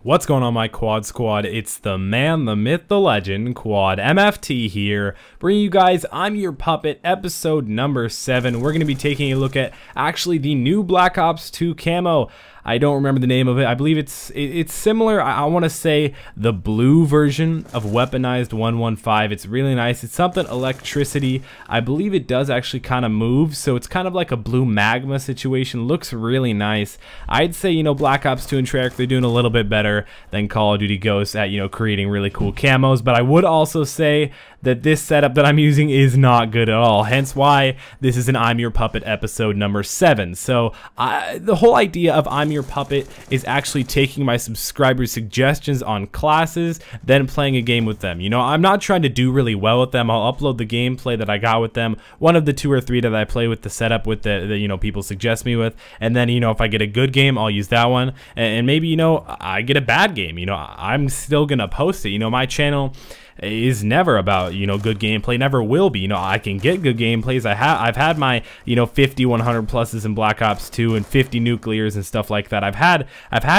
What's going on, my Quad Squad? It's the man, the myth, the legend, Quad MFT here, bringing you guys I'm Your Puppet episode number 7. We're going to be taking a look at actually the new Black Ops 2 camo. I don't remember the name of it. I believe it's similar. I want to say the blue version of Weaponized 115. It's really nice. It's something electricity. I believe it does actually kind of move, so it's kind of like a blue magma situation. Looks really nice. I'd say, you know, Black Ops 2 and Treyarch, they're doing a little bit better than Call of Duty Ghosts at, you know, creating really cool camos, but I would also say that this setup that I'm using is not good at all, hence why this is an I'm Your Puppet episode number 7. So the whole idea of I'm Your Puppet is actually taking my subscribers' suggestions on classes, then playing a game with them. You know, I'm not trying to do really well with them. I'll upload the gameplay that I got with them, one of the 2 or 3 that I play with the setup with that you know, people suggest me with, and then, you know, if I get a good game, I'll use that one, and maybe, you know, I get a bad game, you know, I'm still gonna post it. You know, my channel is never about, you know, good gameplay, never will be. You know, I can get good gameplays. I've had my, you know, 50 100 pluses in Black Ops 2 and 50 nuclears and stuff like that. I've had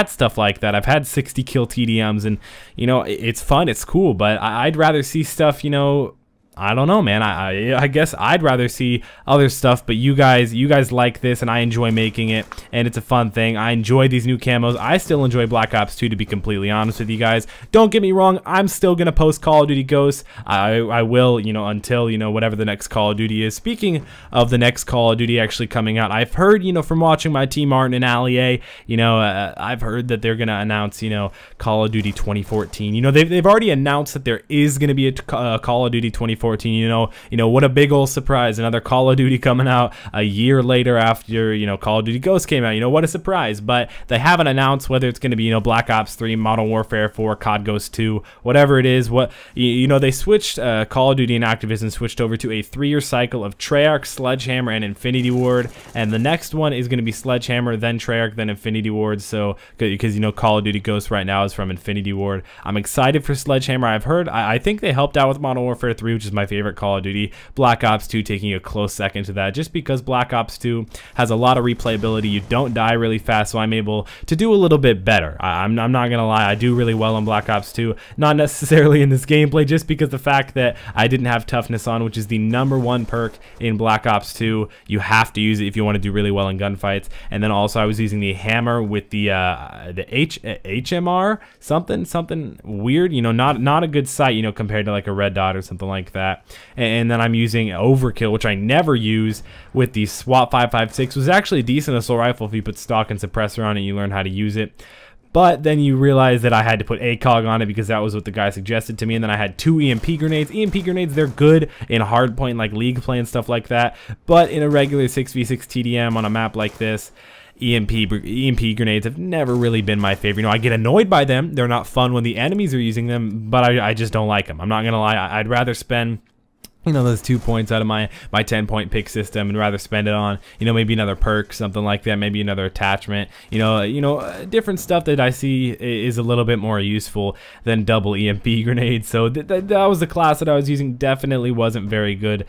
stuff like that. I've had 60 kill TDMs, and, you know, it's fun, it's cool, but I'd rather see stuff, you know, I don't know, man. I guess I'd rather see other stuff, but you guys like this, and I enjoy making it, and it's a fun thing. I enjoy these new camos. I still enjoy Black Ops 2, to be completely honest with you guys. Don't get me wrong, I'm still gonna post Call of Duty Ghosts. I will, you know, until, you know, whatever the next Call of Duty is. Speaking of the next Call of Duty actually coming out, I've heard, you know, from watching my Team Martin and Allier, you know, I've heard that they're gonna announce, you know, Call of Duty 2014. You know, they've already announced that there is gonna be a Call of Duty 2014. You know what a big old surprise! Another Call of Duty coming out a year later after, you know, Call of Duty Ghosts came out. You know, what a surprise! But they haven't announced whether it's going to be, you know, Black Ops 3, Modern Warfare 4, COD Ghosts 2, whatever it is. What, you know, they switched Call of Duty and Activision switched over to a 3-year cycle of Treyarch, Sledgehammer, and Infinity Ward, and the next one is going to be Sledgehammer, then Treyarch, then Infinity Ward. So because, you know, Call of Duty Ghosts right now is from Infinity Ward. I'm excited for Sledgehammer. I've heard I think they helped out with Modern Warfare 3, which is my favorite Call of Duty. Black Ops 2 taking a close second to that, just because Black Ops 2 has a lot of replayability. You don't die really fast, so I'm able to do a little bit better. I'm not gonna lie, I do really well in Black Ops 2, not necessarily in this gameplay, just because the fact that I didn't have toughness on, which is the #1 perk in Black Ops 2. You have to use it if you want to do really well in gunfights. And then also I was using the hammer with the HMR, something weird, you know, not a good sight, you know, compared to like a red dot or something like that. And then I'm using Overkill, which I never use, with the SWAT 5.56. Was actually a decent assault rifle if you put stock and suppressor on it, you learn how to use it. But then you realize that I had to put ACOG on it because that was what the guy suggested to me. And then I had 2 EMP grenades. EMP grenades, they're good in hardpoint, like League play and stuff like that. But in a regular 6v6 TDM on a map like this, EMP grenades have never really been my favorite. You know, I get annoyed by them. They're not fun when the enemies are using them, but I just don't like them. I'm not gonna lie. I'd rather spend, you know, those 2 points out of my 10-point pick system and rather spend it on, you know, maybe another perk, something like that, maybe another attachment, you know, different stuff that I see is a little bit more useful than double EMP grenades. So that was the class that I was using. Definitely wasn't very good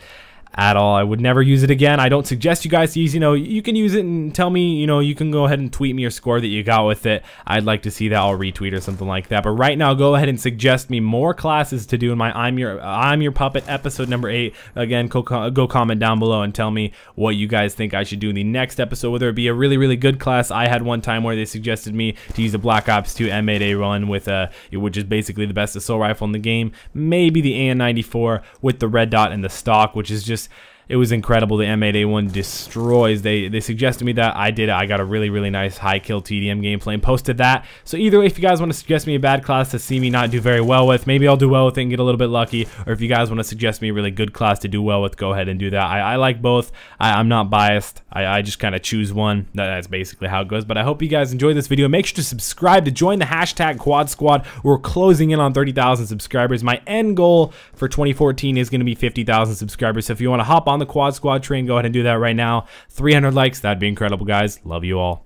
at all. I would never use it again. I don't suggest you guys to use, you know, you can use it and tell me, you know, you can go ahead and tweet me your score that you got with it. I'd like to see that. I'll retweet or something like that. But right now, go ahead and suggest me more classes to do in my I'm Your Puppet episode number 8. Again, go comment down below and tell me what you guys think I should do in the next episode, whether it be a really good class. I had one time where they suggested me to use a Black Ops 2 M8A1 with which is basically the best assault rifle in the game. Maybe the AN94 with the red dot and the stock, which is just, it was incredible. The M8A1 destroys. They suggested me that. I did it. I got a really nice high kill TDM gameplay and posted that. So either way, if you guys want to suggest me a bad class to see me not do very well with, maybe I'll do well with it and get a little bit lucky. Or if you guys want to suggest me a really good class to do well with, go ahead and do that. I like both. I'm not biased. I just kind of choose one. That's basically how it goes. But I hope you guys enjoyed this video. Make sure to subscribe to join the hashtag Quad Squad. We're closing in on 30,000 subscribers. My end goal for 2014 is going to be 50,000 subscribers. So if you want to hop on the Quad Squad train, go ahead and do that right now. 300 likes, that'd be incredible, guys. Love you all.